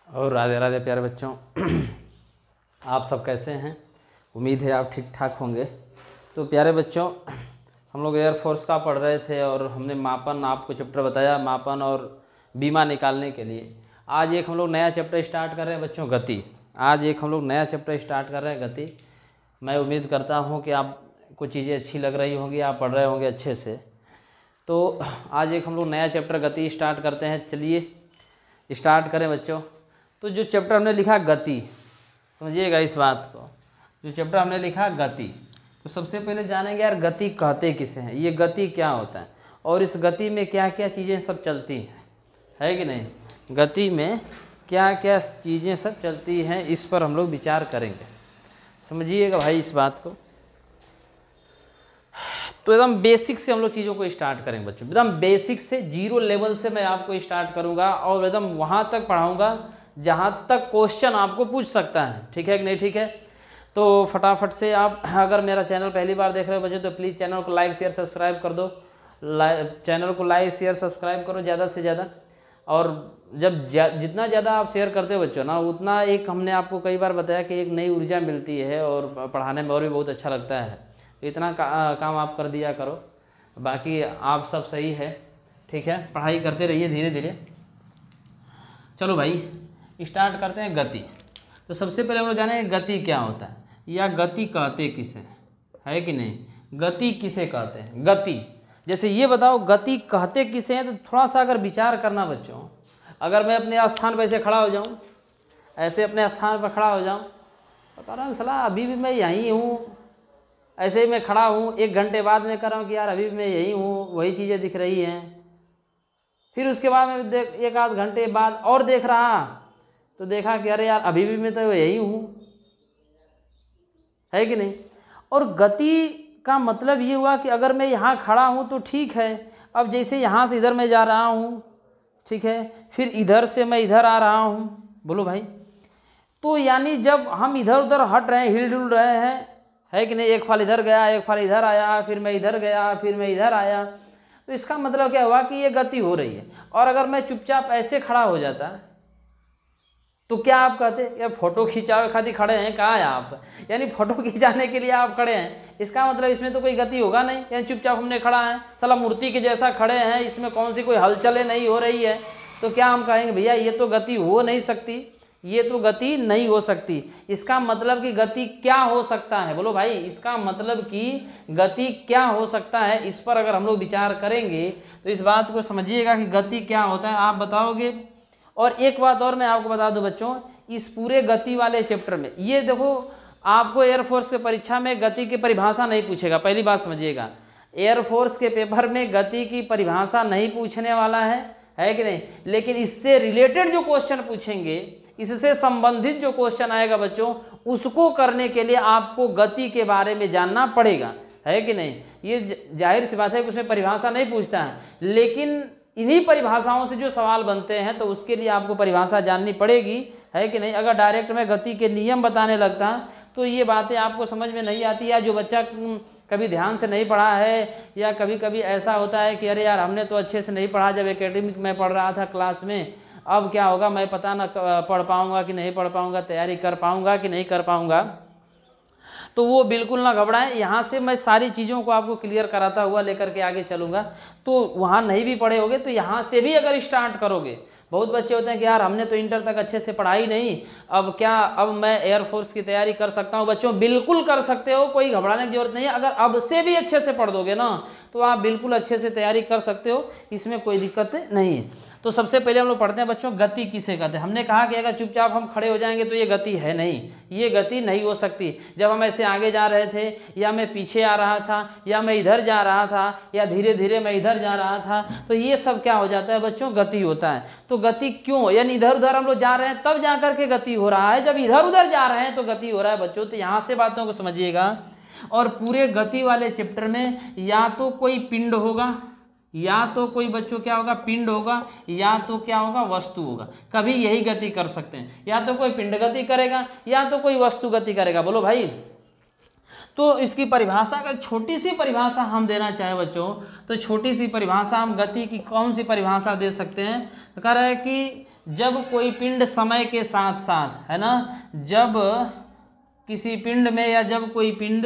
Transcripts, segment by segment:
और राधे राधे प्यारे बच्चों। आप सब कैसे हैं? उम्मीद है आप ठीक ठाक होंगे। तो प्यारे बच्चों, हम लोग एयरफोर्स का पढ़ रहे थे और हमने मापन आपको चैप्टर बताया, मापन और बीमा निकालने के लिए। आज एक हम लोग नया चैप्टर स्टार्ट कर रहे हैं बच्चों, गति। आज एक हम लोग नया चैप्टर स्टार्ट कर रहे हैं, गति। मैं उम्मीद करता हूँ कि आपको चीज़ें अच्छी लग रही होंगी, आप पढ़ रहे होंगे अच्छे से। तो आज एक हम लोग नया चैप्टर गति स्टार्ट करते हैं। चलिए स्टार्ट करें बच्चों। तो जो चैप्टर हमने लिखा गति, समझिएगा इस बात को। जो चैप्टर हमने लिखा गति, तो सबसे पहले जानेंगे यार गति कहते किसे हैं, ये गति क्या होता है और इस गति में क्या क्या चीज़ें सब चलती हैं, है कि नहीं। गति में क्या क्या चीज़ें सब चलती हैं, इस पर हम लोग विचार करेंगे। समझिएगा भाई इस बात को। तो एकदम बेसिक से हम लोग चीज़ों को स्टार्ट करेंगे बच्चों, एकदम बेसिक से, जीरो लेवल से मैं आपको स्टार्ट करूँगा और एकदम वहाँ तक पढ़ाऊँगा जहाँ तक क्वेश्चन आपको पूछ सकता है। ठीक है कि नहीं? ठीक है। तो फटाफट से आप, अगर मेरा चैनल पहली बार देख रहे हो बच्चों, तो प्लीज़ चैनल को लाइक शेयर सब्सक्राइब कर दो। चैनल को लाइक शेयर सब्सक्राइब करो ज़्यादा से ज़्यादा। और जब जितना ज़्यादा आप शेयर करते हो बच्चों ना, उतना एक हमने आपको कई बार बताया कि एक नई ऊर्जा मिलती है और पढ़ाने में और भी बहुत अच्छा लगता है। इतना काम आप कर दिया करो, बाकी आप सब सही है। ठीक है, पढ़ाई करते रहिए धीरे धीरे। चलो भाई स्टार्ट करते हैं गति। तो सबसे पहले हम लोग जानेंगे गति क्या होता है या गति कहते किसे, है कि नहीं। गति किसे कहते हैं? गति, जैसे ये बताओ गति कहते किसे हैं, तो थोड़ा सा अगर विचार करना बच्चों। अगर मैं अपने स्थान पर ऐसे खड़ा हो जाऊँ, ऐसे अपने स्थान पर खड़ा हो जाऊँ, तो कह रहा हूँ सला अभी भी मैं यहीं हूँ, ऐसे ही मैं खड़ा हूँ। 1 घंटे बाद मैं कह रहा हूँ कि यार अभी भी मैं यहीं हूँ, वही चीज़ें दिख रही हैं। फिर उसके बाद मैं 1 आध घंटे बाद और देख रहा, तो देखा कि अरे यार अभी भी मैं तो यही हूँ, है कि नहीं। और गति का मतलब ये हुआ कि अगर मैं यहाँ खड़ा हूँ तो ठीक है, अब जैसे यहाँ से इधर मैं जा रहा हूँ, ठीक है, फिर इधर से मैं इधर आ रहा हूँ, बोलो भाई। तो यानी जब हम इधर उधर हट रहे हैं, हिल डुल रहे हैं, है कि नहीं, एक फाल इधर गया, एक फाल इधर आया, फिर मैं इधर गया, फिर मैं इधर आया, तो इसका मतलब क्या हुआ कि ये गति हो रही है। और अगर मैं चुपचाप ऐसे खड़ा हो जाता तो क्या आप कहते यार फोटो खिंचावे खातिर खड़े हैं, कहाँ है आप, यानी फोटो खिंचाने के लिए आप खड़े हैं, इसका मतलब इसमें तो कोई गति होगा नहीं। यानी चुपचाप हमने खड़ा है, साला मूर्ति के जैसा खड़े हैं, इसमें कौन सी कोई हलचलें नहीं हो रही है, तो क्या हम कहेंगे भैया ये तो गति हो नहीं सकती, ये तो गति नहीं हो सकती। इसका मतलब कि गति क्या हो सकता है, बोलो भाई। इसका मतलब कि गति क्या हो सकता है, इस पर अगर हम लोग विचार करेंगे तो इस बात को समझिएगा कि गति क्या होता है, आप बताओगे। और एक बात और मैं आपको बता दूं बच्चों, इस पूरे गति वाले चैप्टर में, ये देखो आपको एयरफोर्स के परीक्षा में गति की परिभाषा नहीं पूछेगा, पहली बात समझिएगा। एयरफोर्स के पेपर में गति की परिभाषा नहीं पूछने वाला है कि नहीं। लेकिन इससे रिलेटेड जो क्वेश्चन पूछेंगे, इससे संबंधित जो क्वेश्चन आएगा बच्चों, उसको करने के लिए आपको गति के बारे में जानना पड़ेगा, है कि नहीं। ये जाहिर सी बात है कि उसमें परिभाषा नहीं पूछता है, लेकिन इन्हीं परिभाषाओं से जो सवाल बनते हैं तो उसके लिए आपको परिभाषा जाननी पड़ेगी, है कि नहीं। अगर डायरेक्ट में गति के नियम बताने लगता तो ये बातें आपको समझ में नहीं आती, या जो बच्चा कभी ध्यान से नहीं पढ़ा है, या कभी कभी ऐसा होता है कि अरे यार हमने तो अच्छे से नहीं पढ़ा जब एकेडमिक में पढ़ रहा था क्लास में, अब क्या होगा मैं पता ना पढ़ पाऊँगा कि नहीं पढ़ पाऊँगा, तैयारी कर पाऊँगा कि नहीं कर पाऊँगा। तो वो बिल्कुल ना घबराएं, यहाँ से मैं सारी चीज़ों को आपको क्लियर कराता हुआ लेकर के आगे चलूँगा। तो वहाँ नहीं भी पढ़े होगे तो यहाँ से भी अगर स्टार्ट करोगे, बहुत बच्चे होते हैं कि यार हमने तो इंटर तक अच्छे से पढ़ाई नहीं, अब क्या, अब मैं एयरफोर्स की तैयारी कर सकता हूँ। बच्चों बिल्कुल कर सकते हो, कोई घबराने की जरूरत नहीं है। अगर अब से भी अच्छे से पढ़ दोगे ना तो आप बिल्कुल अच्छे से तैयारी कर सकते हो, इसमें कोई दिक्कत नहीं है। तो सबसे पहले हम लोग पढ़ते हैं बच्चों गति किसे कहते हैं। हमने कहा कि अगर चुपचाप हम खड़े हो जाएंगे तो ये गति है नहीं, ये गति नहीं हो सकती। जब हम ऐसे आगे जा रहे थे, या मैं पीछे आ रहा था, या मैं इधर जा रहा था, या धीरे धीरे मैं इधर जा रहा था, तो ये सब क्या हो जाता है बच्चों, गति होता है। तो गति क्यों, यानी इधर उधर हम लोग जा रहे हैं तब जा करके गति हो रहा है, जब इधर उधर जा रहे हैं तो गति हो रहा है बच्चों। तो यहाँ से बातों को समझिएगा। और पूरे गति वाले चैप्टर में या तो कोई पिंड होगा, या तो कोई बच्चों क्या होगा, पिंड होगा, या तो क्या होगा, वस्तु होगा। कभी यही गति कर सकते हैं, या तो कोई पिंड गति करेगा या तो कोई वस्तु गति करेगा, बोलो भाई। तो इसकी परिभाषा, अगर छोटी सी परिभाषा हम देना चाहें बच्चों, तो छोटी सी परिभाषा हम गति की कौन सी परिभाषा दे सकते हैं। तो कह रहा है कि जब कोई पिंड समय के साथ साथ, है ना, जब किसी पिंड में या जब कोई पिंड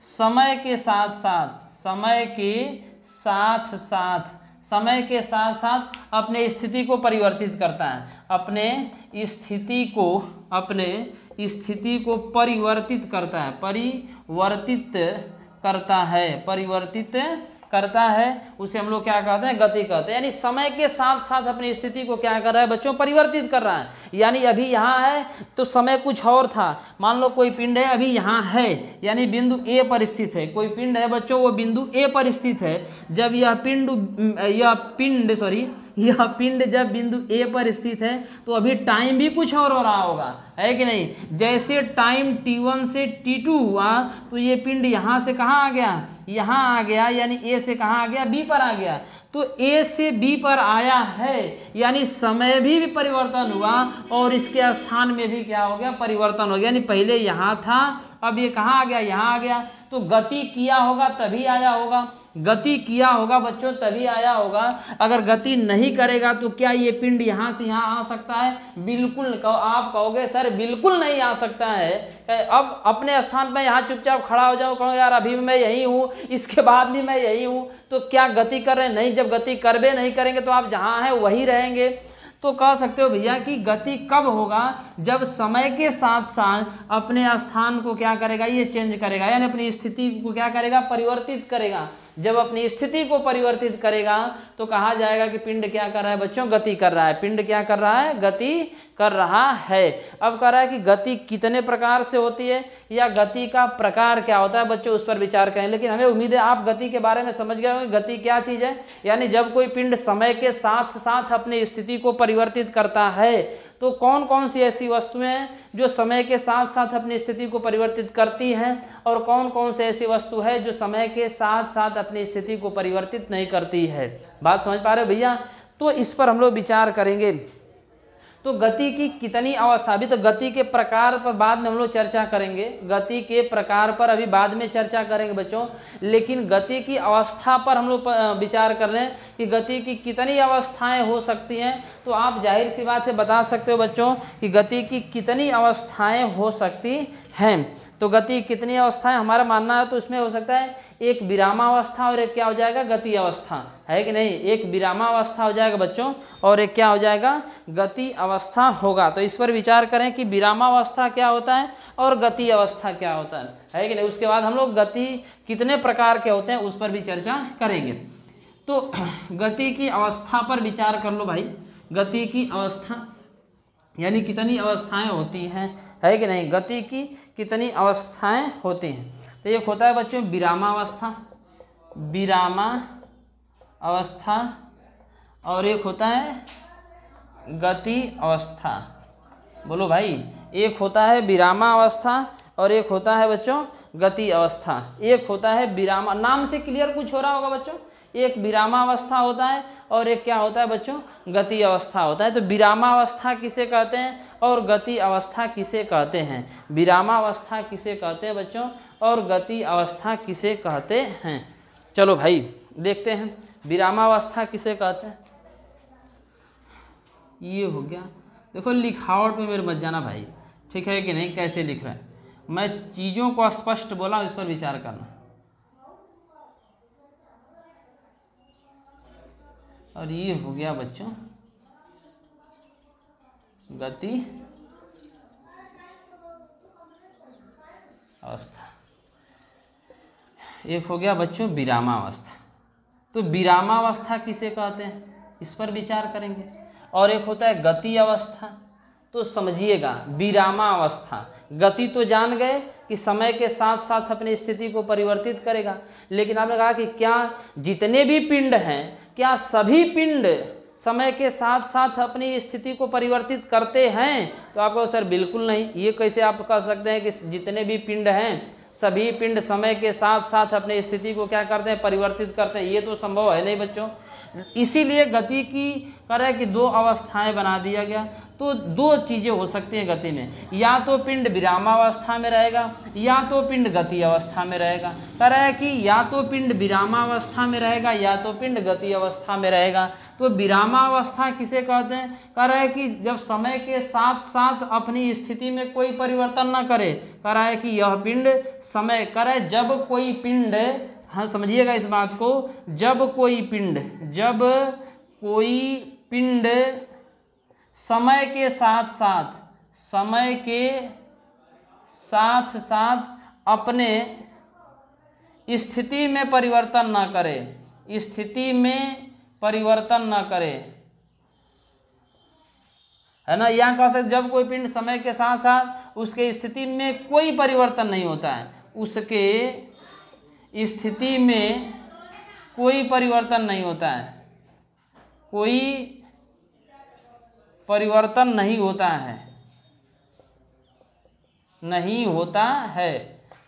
समय के साथ साथ अपने स्थिति को परिवर्तित करता है, अपने स्थिति को परिवर्तित करता है, उसे हम लोग क्या कहते हैं, गति कहते हैं। यानी समय के साथ साथ अपनी स्थिति को क्या कर रहा है बच्चों, परिवर्तित कर रहा है। यानी अभी यहाँ है तो समय कुछ और था, मान लो कोई पिंड है अभी यहाँ है, यानी बिंदु ए पर स्थित है, कोई पिंड है बच्चों वो बिंदु ए पर स्थित है। जब यह पिंड जब बिंदु ए पर स्थित है तो अभी टाइम भी कुछ और हो रहा होगा, है कि नहीं। जैसे टाइम t1 से t2 हुआ तो ये पिंड यहाँ से कहाँ आ गया, यहाँ आ गया, यानी ए से कहाँ आ गया, बी पर आ गया। तो ए से बी पर आया है, यानी समय भी परिवर्तन हुआ और इसके स्थान में भी क्या हो गया, परिवर्तन हो गया। यानी पहले यहाँ था, अब ये कहाँ आ गया, यहाँ आ गया। तो गति किया होगा तभी आया होगा, गति किया होगा बच्चों तभी आया होगा। अगर गति नहीं करेगा तो क्या ये पिंड यहाँ से यहाँ आ सकता है? बिल्कुल। आप कहोगे सर बिल्कुल नहीं आ सकता है। अब अपने स्थान पर यहाँ चुपचाप खड़ा हो जाओ, कहो यार अभी मैं यही हूँ, इसके बाद भी मैं यही हूँ, तो क्या गति कर रहे हैं? नहीं, जब गति करबे नहीं करेंगे तो आप जहाँ हैं वहीं रहेंगे। तो कह सकते हो भैया कि गति कब होगा, जब समय के साथ साथ अपने स्थान को क्या करेगा, ये चेंज करेगा, यानी अपनी स्थिति को क्या करेगा, परिवर्तित करेगा। जब अपनी स्थिति को परिवर्तित करेगा तो कहा जाएगा कि पिंड क्या कर रहा है बच्चों, गति कर रहा है। पिंड क्या कर रहा है, गति कर रहा है। अब कह रहा है कि गति कितने प्रकार से होती है या गति का प्रकार क्या होता है बच्चों, उस पर विचार करें। लेकिन हमें उम्मीद है आप गति के बारे में समझ गए होंगे, गति क्या चीज़ है। यानी जब कोई पिंड समय के साथ साथ अपनी स्थिति को परिवर्तित करता है तो कौन कौन सी ऐसी वस्तुएं हैं जो समय के साथ साथ अपनी स्थिति को परिवर्तित करती हैं और कौन कौन सी ऐसी वस्तु है जो समय के साथ साथ अपनी स्थिति को परिवर्तित नहीं करती है। बात समझ पा रहे हो भैया? तो इस पर हम लोग विचार करेंगे। तो गति की कितनी अवस्था, अभी तो गति के प्रकार पर बाद में हम लोग चर्चा करेंगे, गति के प्रकार पर अभी बाद में चर्चा करेंगे बच्चों। लेकिन गति की अवस्था पर हम लोग विचार कर रहे हैं कि गति की कितनी अवस्थाएं हो सकती हैं। तो आप जाहिर सी बात है बता सकते हो बच्चों कि गति की कितनी अवस्थाएं हो सकती हैं। तो गति कितनी अवस्थाएं हमारा मानना है तो इसमें हो सकता है एक विरामावस्था और एक क्या हो जाएगा, गति अवस्था, है कि नहीं। एक विरामावस्था हो जाएगा बच्चों और एक क्या हो जाएगा, गति अवस्था होगा। तो इस पर विचार करें कि विरामावस्था क्या होता है और गति अवस्था क्या होता है कि नहीं। उसके बाद हम लोग गति कितने प्रकार के होते हैं उस पर भी चर्चा करेंगे। तो गति की अवस्था पर विचार कर लो भाई। गति की अवस्था यानी कितनी अवस्थाएं होती हैं, है कि नहीं। गति की कितनी अवस्थाएं होती हैं। तो एक होता है बच्चों विरामावस्था, विरामावस्था, और एक होता है गति अवस्था। बोलो भाई, एक होता है विरामावस्था और एक होता है बच्चों गति अवस्था। एक होता है विरामा, नाम से क्लियर कुछ हो रहा होगा बच्चों। एक विरामावस्था होता है और एक क्या होता है बच्चों, गति अवस्था होता है। तो विरामावस्था किसे कहते हैं और गति अवस्था किसे कहते हैं। विरामावस्था किसे कहते हैं बच्चों और गति अवस्था किसे कहते हैं। चलो भाई देखते हैं विरामावस्था किसे कहते हैं। ये हो गया। देखो लिखावट में मेरे मत जाना भाई, ठीक है कि नहीं, कैसे लिख रहा है। मैं चीज़ों को स्पष्ट बोला, इस पर विचार करना। और ये हो गया बच्चों गति अवस्था। एक हो गया बच्चों विरामावस्था। तो विरामावस्था किसे कहते हैं इस पर विचार करेंगे। और एक होता है गति अवस्था। तो समझिएगा, विरामावस्था, गति तो जान गए कि समय के साथ साथ अपनी स्थिति को परिवर्तित करेगा। लेकिन आपने कहा कि क्या जितने भी पिंड हैं, क्या सभी पिंड समय के साथ साथ अपनी स्थिति को परिवर्तित करते हैं? तो आपको सर बिल्कुल नहीं। ये कैसे आप कह सकते हैं कि जितने भी पिंड हैं सभी पिंड समय के साथ साथ अपनी स्थिति को क्या करते हैं, परिवर्तित करते हैं? ये तो संभव है नहीं बच्चों, इसीलिए गति की करे कि दो अवस्थाएं बना दिया गया। तो दो चीज़ें हो सकती हैं गति में, या तो पिंड विरामावस्था में रहेगा या तो पिंड गति अवस्था में रहेगा। कह रहा है कि या तो पिंड विरामावस्था में रहेगा या तो पिंड गति अवस्था में रहेगा। तो विरामावस्था किसे कहते हैं? कह रहा है कि जब समय के साथ साथ अपनी स्थिति में कोई परिवर्तन न करे। कह रहा है कि यह पिंड समय करे जब कोई पिंड, हाँ समझिएगा इस बात को, जब कोई पिंड समय के साथ साथ अपने स्थिति में परिवर्तन न करे, है ना। यहाँ कह सकते जब कोई पिंड समय के साथ साथ उसके स्थिति में कोई परिवर्तन नहीं होता है, उसके स्थिति में कोई परिवर्तन नहीं होता है, कोई परिवर्तन नहीं होता है,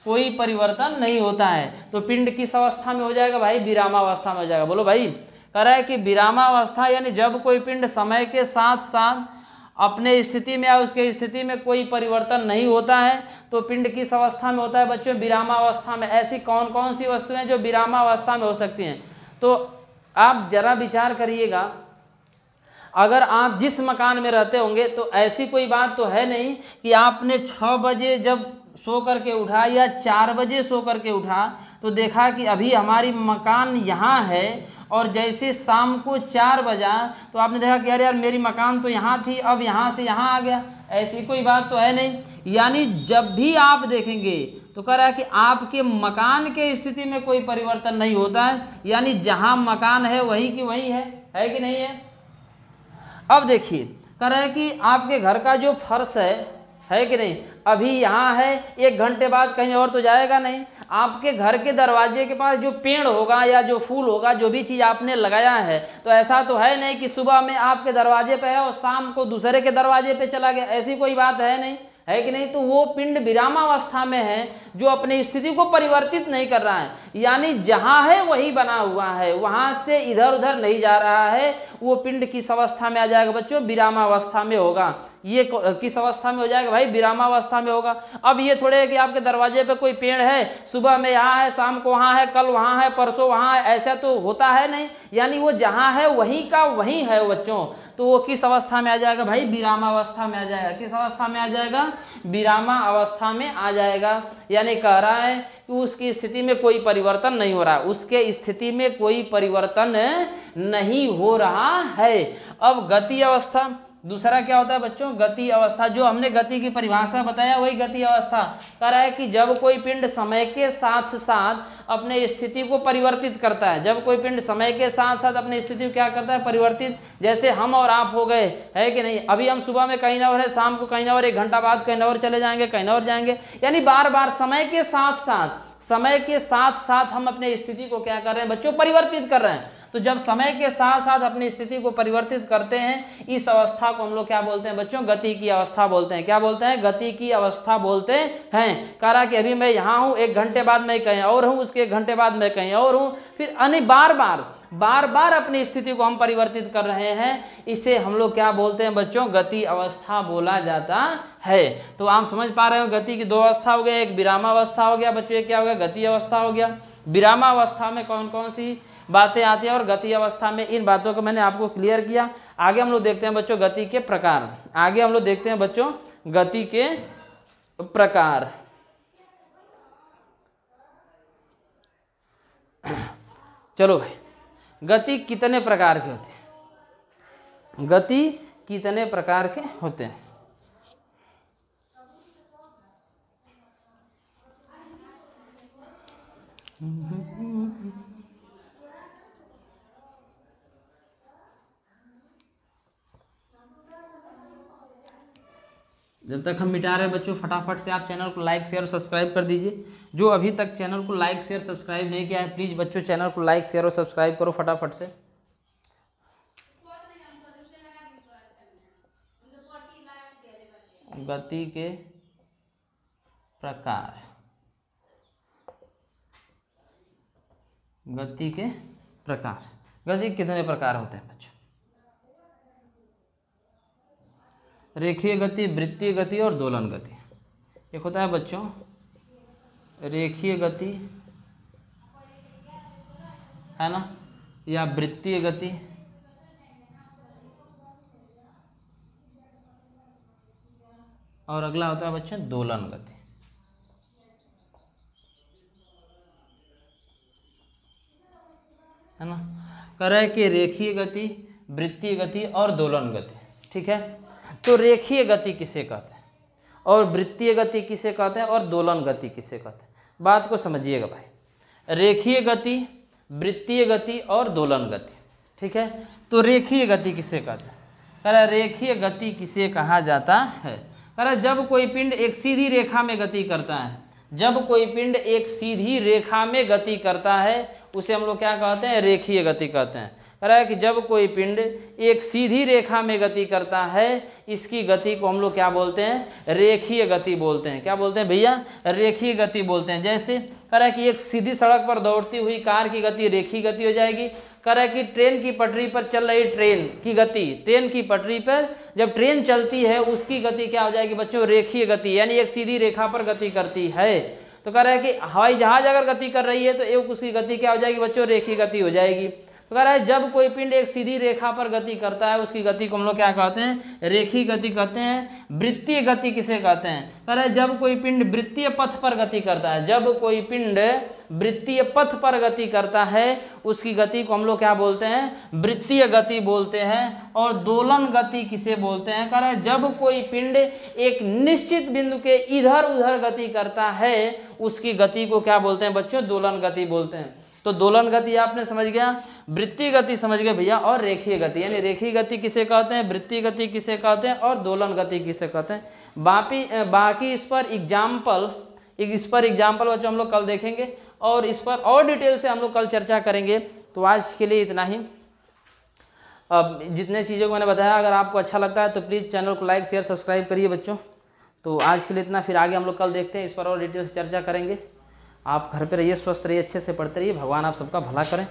कोई परिवर्तन नहीं होता है। तो पिंड किस अवस्था में हो जाएगा भाई? विरामावस्था में हो जाएगा। बोलो भाई। कह रहा है कि विरामावस्था यानी जब कोई पिंड समय के साथ साथ अपने स्थिति में या उसके स्थिति में कोई परिवर्तन नहीं होता है, तो पिंड किस अवस्था में होता है बच्चों? विरामावस्था में। ऐसी कौन कौन सी वस्तुएं जो विरामावस्था में हो सकती हैं? तो आप जरा विचार करिएगा, अगर आप जिस मकान में रहते होंगे तो ऐसी कोई बात तो है नहीं कि आपने 6 बजे जब सो करके उठा या 4 बजे सो करके उठा तो देखा कि अभी हमारी मकान यहाँ है, और जैसे शाम को 4 बजा तो आपने देखा कि यार मेरी मकान तो यहाँ थी, अब यहाँ से यहाँ आ गया। ऐसी कोई बात तो है नहीं। यानी जब भी आप देखेंगे तो कह रहा है कि आपके मकान के स्थिति में कोई परिवर्तन नहीं होता है, यानी जहाँ मकान है वही की वही है कि नहीं है? अब देखिए, कह रहा है कि आपके घर का जो फर्श है कि नहीं, अभी यहाँ है, 1 घंटे बाद कहीं और तो जाएगा नहीं। आपके घर के दरवाजे के पास जो पेड़ होगा या जो फूल होगा, जो भी चीज़ आपने लगाया है, तो ऐसा तो है नहीं कि सुबह में आपके दरवाजे पे है और शाम को दूसरे के दरवाजे पे चला गया। ऐसी कोई बात है नहीं, है कि नहीं? तो वो पिंड विरामावस्था में है जो अपनी स्थिति को परिवर्तित नहीं कर रहा है, यानी जहां है वही बना हुआ है, वहां से इधर उधर नहीं जा रहा है। वो पिंड किस अवस्था में आ जाएगा बच्चों? विरामावस्था में होगा। ये किस अवस्था में हो जाएगा भाई? विरामावस्था में होगा। अब ये थोड़े है कि आपके दरवाजे पे कोई पेड़ है, सुबह में यहाँ है, शाम को वहाँ है, कल वहाँ है, परसों वहाँ है, ऐसा तो होता है नहीं। यानी वो जहाँ है वहीं का वहीं है बच्चों। तो वो किस अवस्था में आ जाएगा भाई? विरामावस्था में आ जाएगा। किस अवस्था में आ जाएगा? विरामावस्था में आ जाएगा। यानी कह रहा है कि उसकी स्थिति में कोई परिवर्तन नहीं हो रहा, उसके स्थिति में कोई परिवर्तन नहीं हो रहा है। अब गति अवस्था, दूसरा क्या होता है बच्चों? गति अवस्था। जो हमने गति की परिभाषा बताया वही गति अवस्था। कह रहा है कि जब कोई पिंड समय के साथ साथ अपने स्थिति को परिवर्तित करता है, जब कोई पिंड समय के साथ साथ अपनी स्थिति को क्या करता है? परिवर्तित। जैसे हम और आप हो गए, है कि नहीं? अभी हम सुबह में कहीं और है, शाम को कहीं और, 1 घंटा बाद कहीं और चले जाएंगे, कहीं और जाएंगे। यानी बार बार समय के साथ साथ हम अपने स्थिति को क्या कर रहे हैं बच्चों? परिवर्तित कर रहे हैं। तो जब समय के साथ साथ अपनी स्थिति को परिवर्तित करते हैं, इस अवस्था को हम लोग क्या बोलते हैं बच्चों? गति की अवस्था बोलते हैं। क्या बोलते हैं? गति की अवस्था बोलते हैं। कह रहा कि अभी मैं यहाँ हूँ, 1 घंटे बाद मैं कहीं और हूँ, उसके 1 घंटे बाद मैं कहीं और हूँ, फिर अन्य बार बार अपनी स्थिति को हम परिवर्तित कर रहे हैं। इसे हम लोग क्या बोलते हैं बच्चों? गति अवस्था बोला जाता है। तो आप समझ पा रहे हो, गति की 2 अवस्था हो गया, एक विरामावस्था हो गया बच्चों, एक क्या हो गया? गति अवस्था हो गया। विरामावस्था में कौन कौन सी बातें आती है और गति अवस्था में, इन बातों को मैंने आपको क्लियर किया। आगे हम लोग देखते हैं बच्चों गति के प्रकार। आगे हम लोग देखते हैं बच्चों गति के प्रकार। चलो भाई, गति कितने प्रकार के होते हैं? गति कितने प्रकार के होते हैं? जब तक हम मिटा रहे हैं बच्चों, फटाफट से आप चैनल को लाइक शेयर और सब्सक्राइब कर दीजिए। जो अभी तक चैनल को लाइक शेयर सब्सक्राइब नहीं किया है, प्लीज़ बच्चों चैनल को लाइक शेयर और सब्सक्राइब करो फटाफट से। गति के प्रकार, गति के प्रकार। गति कितने प्रकार होते हैं बच्चों? रेखीय गति, वृत्तीय गति और दोलन गति। एक होता है बच्चों रेखीय गति, है ना, या वृत्तीय गति, और अगला होता है बच्चों दोलन गति। है ना, कह रहा है कि रेखीय गति, वृत्तीय गति और दोलन गति। ठीक है, तो रेखीय गति किसे कहते हैं और वृत्तीय गति किसे कहते हैं और दोलन गति किसे कहते हैं? बात को समझिएगा भाई। रेखीय गति, वृत्तीय गति और दोलन गति। ठीक है, तो रेखीय गति किसे कहते हैं? कह रहा है रेखीय गति किसे कहा जाता है? कह रहा है जब कोई पिंड एक सीधी रेखा में गति करता है, जब कोई पिंड एक सीधी रेखा में गति करता है उसे हम लोग क्या कहते हैं? रेखीय गति कहते हैं। कह रहा है कि जब कोई पिंड एक सीधी रेखा में गति करता है इसकी गति को हम लोग क्या बोलते हैं? रेखीय गति बोलते हैं। क्या बोलते हैं भैया? रेखीय गति बोलते हैं। जैसे कह रहा है कि एक सीधी सड़क पर दौड़ती हुई कार की गति रेखीय गति हो जाएगी। कह रहा है कि ट्रेन की पटरी पर चल रही ट्रेन की गति, ट्रेन की पटरी पर जब ट्रेन चलती है उसकी गति क्या हो जाएगी बच्चों? रेखीय गति, यानी एक सीधी रेखा पर गति करती है। तो कह रहा है कि हवाई जहाज अगर गति कर रही है तो एक उसकी गति क्या हो जाएगी बच्चों? रेखीय गति हो जाएगी। तो कह रहा है जब कोई पिंड एक सीधी रेखा पर गति करता है उसकी गति को हम लोग क्या कहते हैं? रेखीय गति कहते हैं। वृत्तीय गति किसे कहते हैं? कह रहा है जब कोई पिंड वृत्तीय पथ पर गति करता है, जब कोई पिंड वृत्तीय पथ पर गति करता है उसकी गति को हम लोग क्या बोलते हैं? वृत्तीय गति बोलते हैं। और दोलन गति किसे बोलते हैं? कह रहा है जब कोई पिंड एक निश्चित बिंदु के इधर उधर गति करता है उसकी गति को क्या बोलते हैं बच्चों? दोलन गति बोलते हैं। तो दोलन गति आपने समझ गया, वृत्तीय गति समझ गए भैया, और रेखीय गति, यानी रेखीय गति किसे कहते हैं, वृत्तीय गति किसे कहते हैं और दोलन गति किसे कहते हैं। बाकी इस पर एग्जाम्पल बच्चों हम लोग कल देखेंगे और इस पर और डिटेल से हम लोग कल चर्चा करेंगे। तो आज के लिए इतना ही। अब जितने चीज़ों को मैंने बताया अगर आपको अच्छा लगता है तो प्लीज़ चैनल को लाइक शेयर सब्सक्राइब करिए बच्चों। तो आज के लिए इतना, फिर आगे हम लोग कल देखते हैं, इस पर और डिटेल से चर्चा करेंगे। आप घर पे रहिए, स्वस्थ रहिए, अच्छे से पढ़ते रहिए। भगवान आप सबका भला करें।